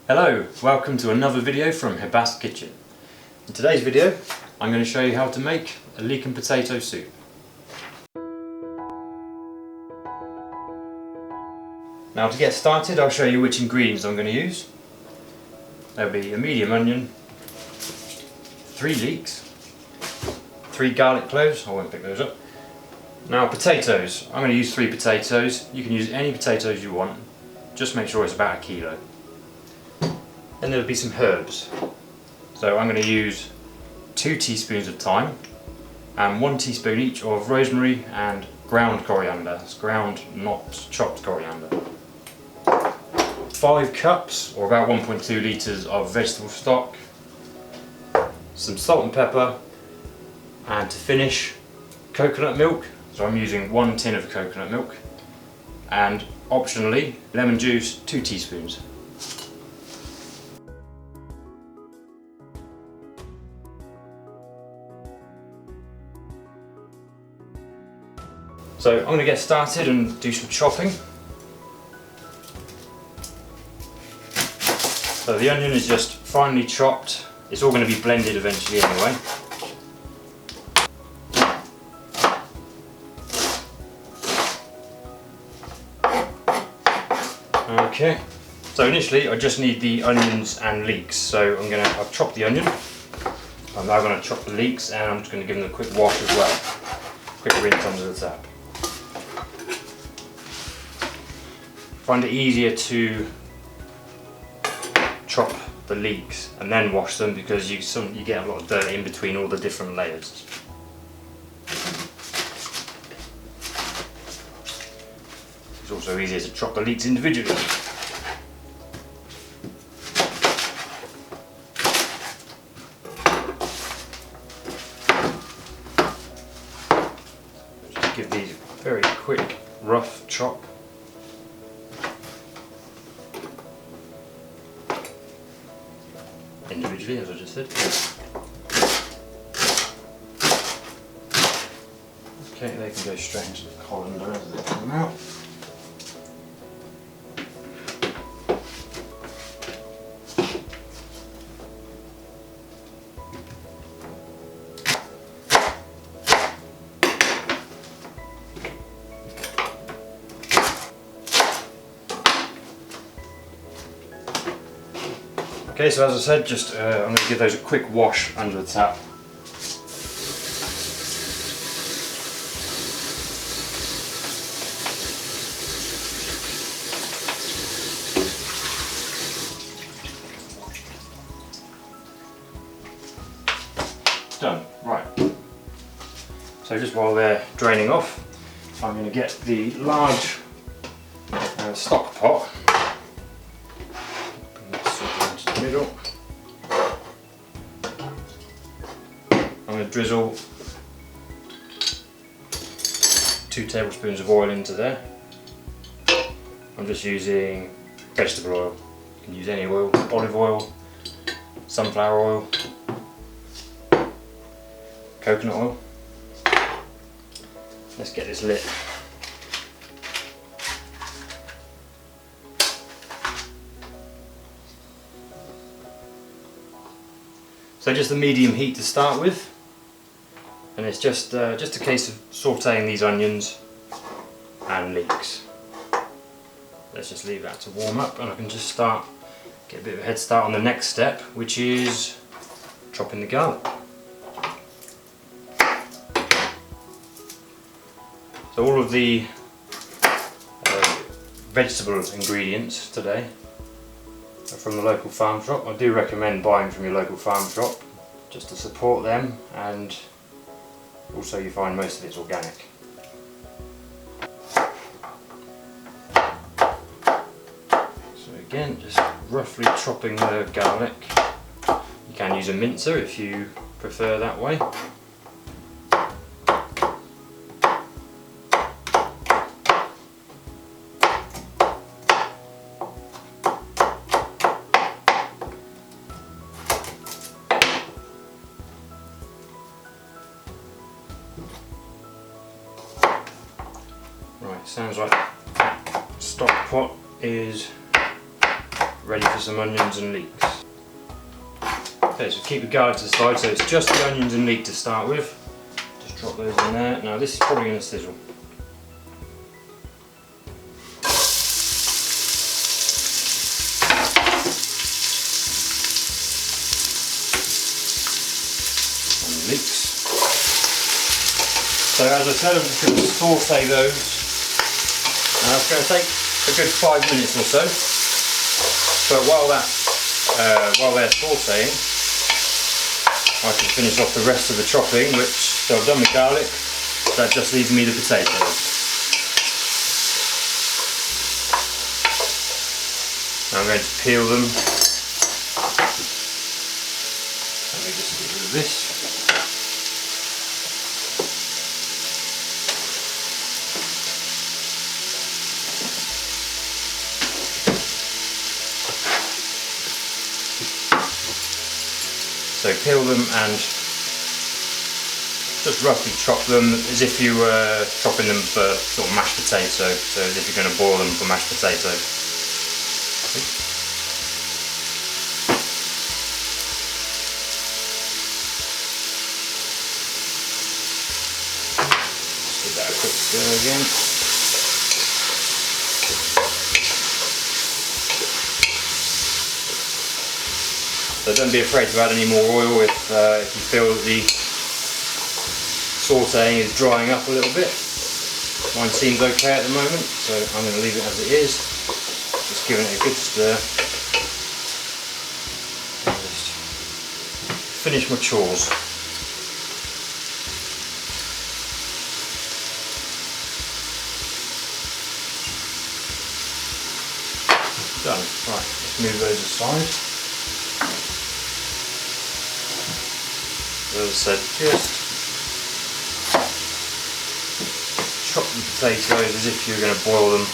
Hello, welcome to another video from Hebas Kitchen. In today's video I'm going to show you how to make a leek and potato soup. Now to get started I'll show you which ingredients I'm going to use. There'll be a medium onion, 3 leeks, 3 garlic cloves, I won't pick those up. Now potatoes, I'm going to use 3 potatoes. You can use any potatoes you want, just make sure it's about 1 kilo. Then there'll be some herbs. So I'm going to use 2 teaspoons of thyme and 1 teaspoon each of rosemary and ground coriander. It's ground, not chopped coriander. 5 cups or about 1.2 litres of vegetable stock, some salt and pepper, and to finish, coconut milk. So I'm using 1 tin of coconut milk, and optionally lemon juice, 2 teaspoons. So I'm going to get started and do some chopping. So the onion is just finely chopped. It's all going to be blended eventually anyway. Okay, so initially I just need the onions and leeks. So I've chopped the onion. I'm now going to chop the leeks, and I'm just going to give them a quick wash as well. Quick rinse under the tap. Find it easier to chop the leeks and then wash them because you get a lot of dirt in between all the different layers. It's also easier to chop the leeks individually. Just give these a very quick rough chop. Individually, as I just said. Okay, they can go straight into the colander as they come out. Okay, so as I said, I'm going to give those a quick wash under the tap. Done. Right. So just while they're draining off, I'm going to get the large stock pot. Middle. I'm going to drizzle 2 tablespoons of oil into there. I'm just using vegetable oil. You can use any oil, olive oil, sunflower oil, coconut oil. Let's get this lit. So just a medium heat to start with, and it's just a case of sautéing these onions and leeks. Let's just leave that to warm up, and I can just get a bit of a head start on the next step, which is chopping the garlic. So all of the vegetable ingredients today from the local farm shop. I do recommend buying from your local farm shop just to support them, and also you find most of it's organic. So again, just roughly chopping the garlic. You can use a mincer if you prefer that way. Right, sounds like stock pot is ready for some onions and leeks. Okay, so keep the garlic to the side, so it's just the onions and leek to start with. Just drop those in there. Now this is probably going to sizzle. And the leeks. So as I said, I'm just going to saute those. Now it's going to take a good 5 minutes or so. But while they're sauteing, I can finish off the rest of the chopping, so I've done the garlic, so that just leaves me the potatoes. Now I'm going to peel them. Let me just get rid of this. So peel them and just roughly chop them as if you were chopping them for sort of mashed potato, so as if you're going to boil them for mashed potato. Just give that a quick stir again. So don't be afraid to add any more oil if you feel that the sauteing is drying up a little bit. Mine seems okay at the moment, so I'm going to leave it as it is. Just giving it a good stir. Just finish my chores. Done. Right, let's move those aside. As I said, just chop the potatoes as if you're going to boil them.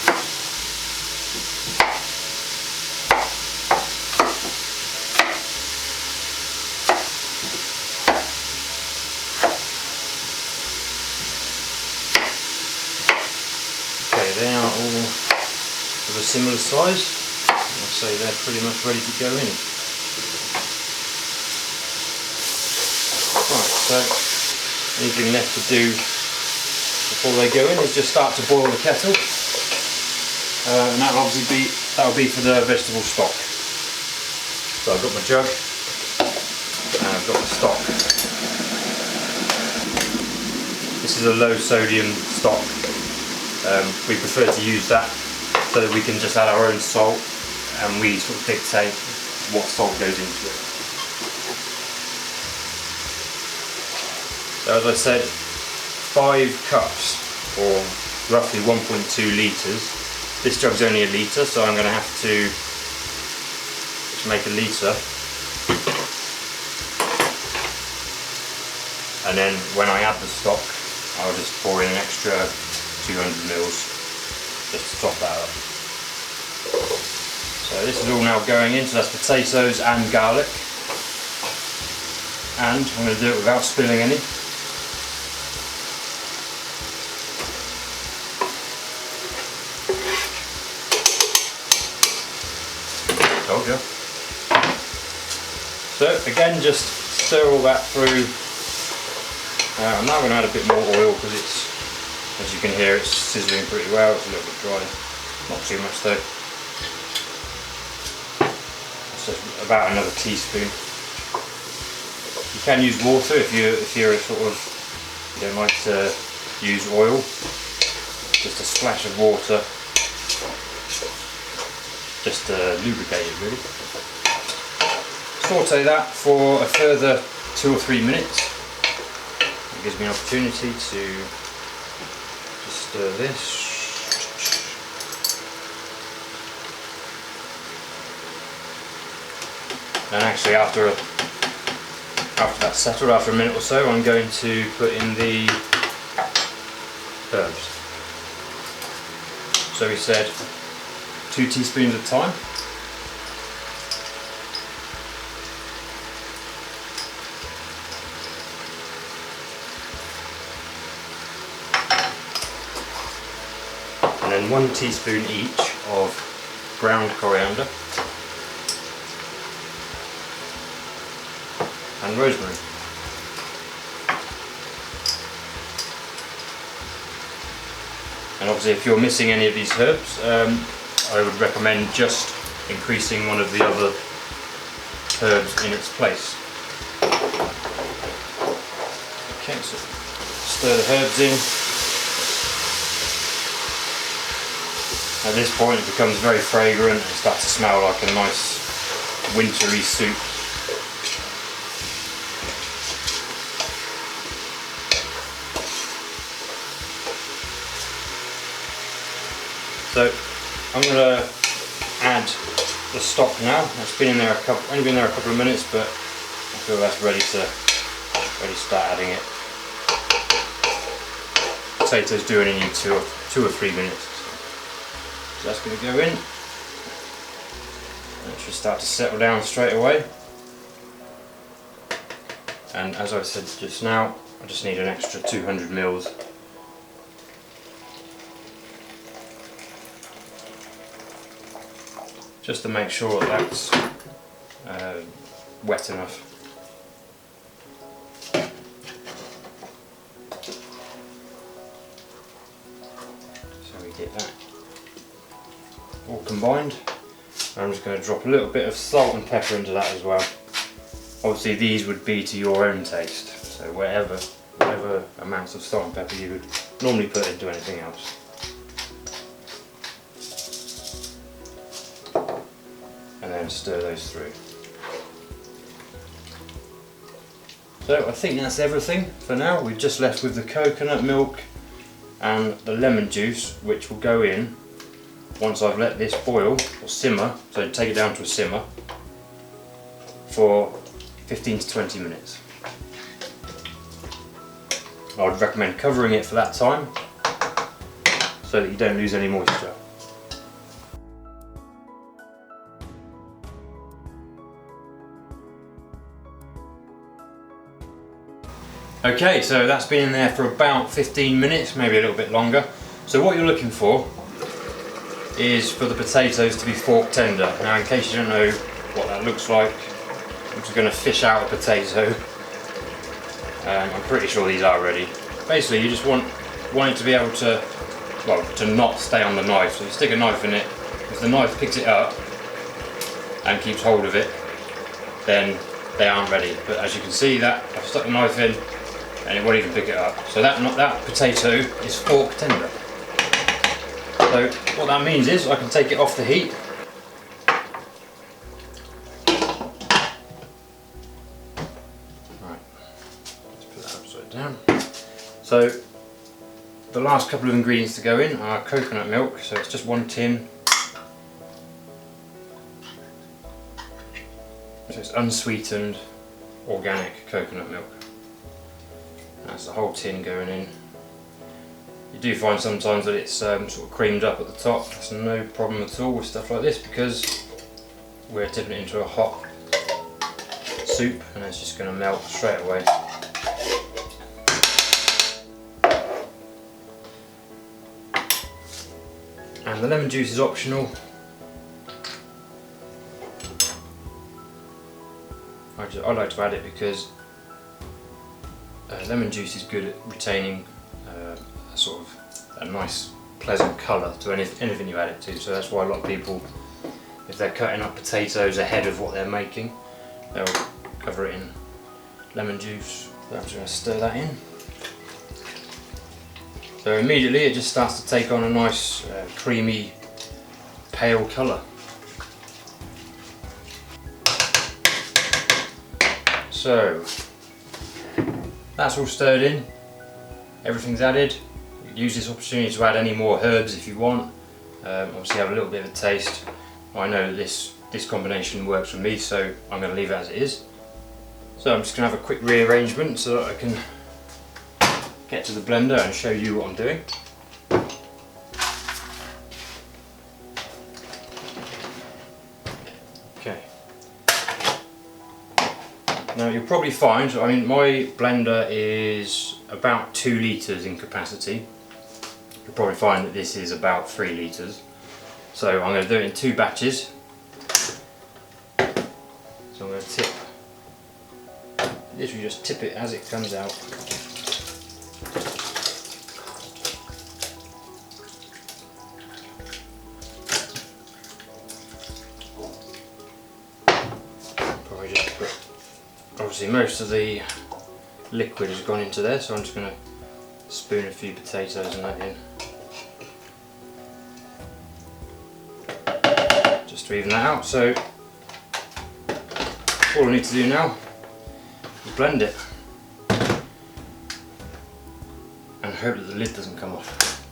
Okay, they are all of a similar size. I'll say they're pretty much ready to go in. Right, so anything left to do before they go in is just start to boil the kettle, and that'll be for the vegetable stock. So I've got my jug and I've got my stock. This is a low sodium stock. We prefer to use that so that we can just add our own salt, and we sort of dictate what salt goes into it. So as I said, 5 cups, or roughly 1.2 litres. This jug's only a litre, so I'm going to have to just make a litre. And then when I add the stock, I'll just pour in an extra 200 mils just to top that up. So this is all now going in, so that's potatoes and garlic. And I'm going to do it without spilling any. Told you. So again, just stir all that through. I'm now going to add a bit more oil because it's, as you can hear, it's sizzling pretty well. It's a little bit dry, not too much though. So about another teaspoon. You can use water if you're a sort of, you don't like to use oil. Just a splash of water, just to lubricate it really. Saute that for a further 2 or 3 minutes. It gives me an opportunity to just stir this. And actually after that's settled, after a minute or so, I'm going to put in the herbs. So we said 2 teaspoons of thyme. And then 1 teaspoon each of ground coriander. and rosemary. And obviously if you're missing any of these herbs, I would recommend just increasing one of the other herbs in its place. Okay, so stir the herbs in. At this point it becomes very fragrant and starts to smell like a nice wintry soup. So I'm going to add the stock now. It's been in there only been there a couple of minutes, but I feel that's ready to start adding it. Potatoes do only need two or 3 minutes. So that's going to go in. It should start to settle down straight away. And as I said just now, I just need an extra 200 mils. Just to make sure that's wet enough. So we get that all combined. I'm just going to drop a little bit of salt and pepper into that as well. Obviously these would be to your own taste, so whatever amounts of salt and pepper you would normally put into anything else. And then stir those through. So I think that's everything for now. We're just left with the coconut milk and the lemon juice, which will go in once I've let this boil or simmer, so take it down to a simmer for 15 to 20 minutes. I would recommend covering it for that time so that you don't lose any moisture. Okay, so that's been in there for about 15 minutes, maybe a little bit longer. So what you're looking for is for the potatoes to be fork tender. Now, in case you don't know what that looks like, I'm just going to fish out a potato. I'm pretty sure these are ready. Basically, you just want it to be able to, well, to not stay on the knife. So you stick a knife in it. If the knife picks it up and keeps hold of it, then they aren't ready. But as you can see, that I've stuck the knife in and it won't even pick it up. So that potato is fork tender. So what that means is I can take it off the heat. Right, let's put that upside down. So the last couple of ingredients to go in are coconut milk, so it's just 1 tin. So it's unsweetened organic coconut milk. That's the whole tin going in. You do find sometimes that it's sort of creamed up at the top. That's no problem at all with stuff like this because we're dipping it into a hot soup and it's just going to melt straight away. And the lemon juice is optional. I like to add it because lemon juice is good at retaining a sort of a nice pleasant colour to anything you add it to, so that's why a lot of people, if they're cutting up potatoes ahead of what they're making, they'll cover it in lemon juice. So I'm just going to stir that in. So immediately it just starts to take on a nice creamy pale colour. So that's all stirred in, everything's added. You can use this opportunity to add any more herbs if you want. Obviously have a little bit of a taste. I know that this combination works for me, so I'm going to leave it as it is. So I'm just going to have a quick rearrangement so that I can get to the blender and show you what I'm doing. Okay. Now you'll probably find, I mean my blender is about 2 litres in capacity. You'll probably find that this is about 3 litres. So I'm going to do it in 2 batches. So I'm going to tip literally just tip it as it comes out. Probably just put, obviously most of the liquid has gone into there, so I'm just going to spoon a few potatoes and that in. Just to even that out. So all I need to do now is blend it and hope that the lid doesn't come off.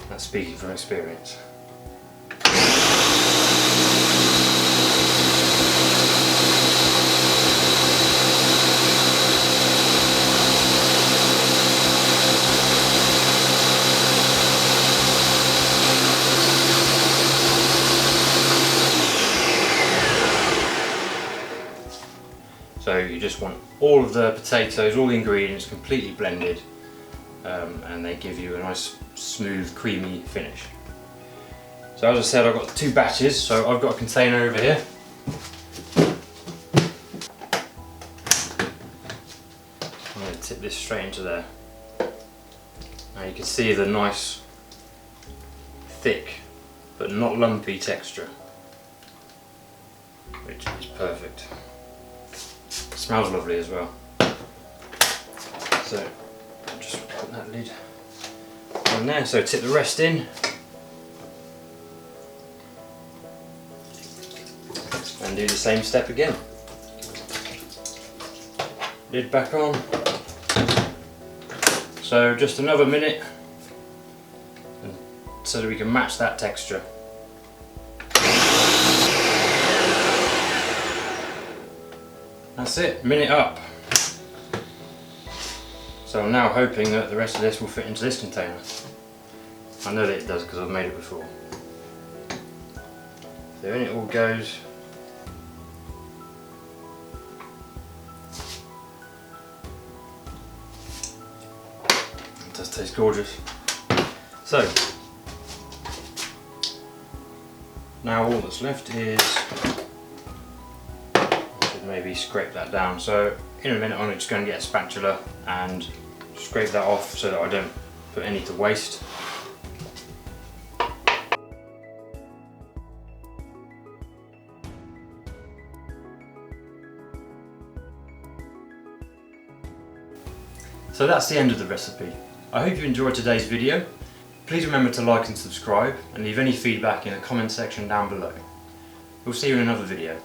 That's speaking from experience. So you just want all of the potatoes, all the ingredients completely blended, and they give you a nice smooth creamy finish. So as I said, I've got 2 batches, so I've got a container over here. I'm going to tip this straight into there. Now you can see the nice thick but not lumpy texture, which is perfect. Smells lovely as well. So I'll just put that lid on there. So tip the rest in, and do the same step again. Lid back on. So just another minute, so that we can match that texture. That's it, minute up. So I'm now hoping that the rest of this will fit into this container. I know that it does because I've made it before. So in it all goes. It does taste gorgeous. So now all that's left is, maybe scrape that down. So in a minute I'm just going to get a spatula and scrape that off so that I don't put any to waste. So that's the end of the recipe. I hope you enjoyed today's video. Please remember to like and subscribe, and leave any feedback in the comment section down below. We'll see you in another video.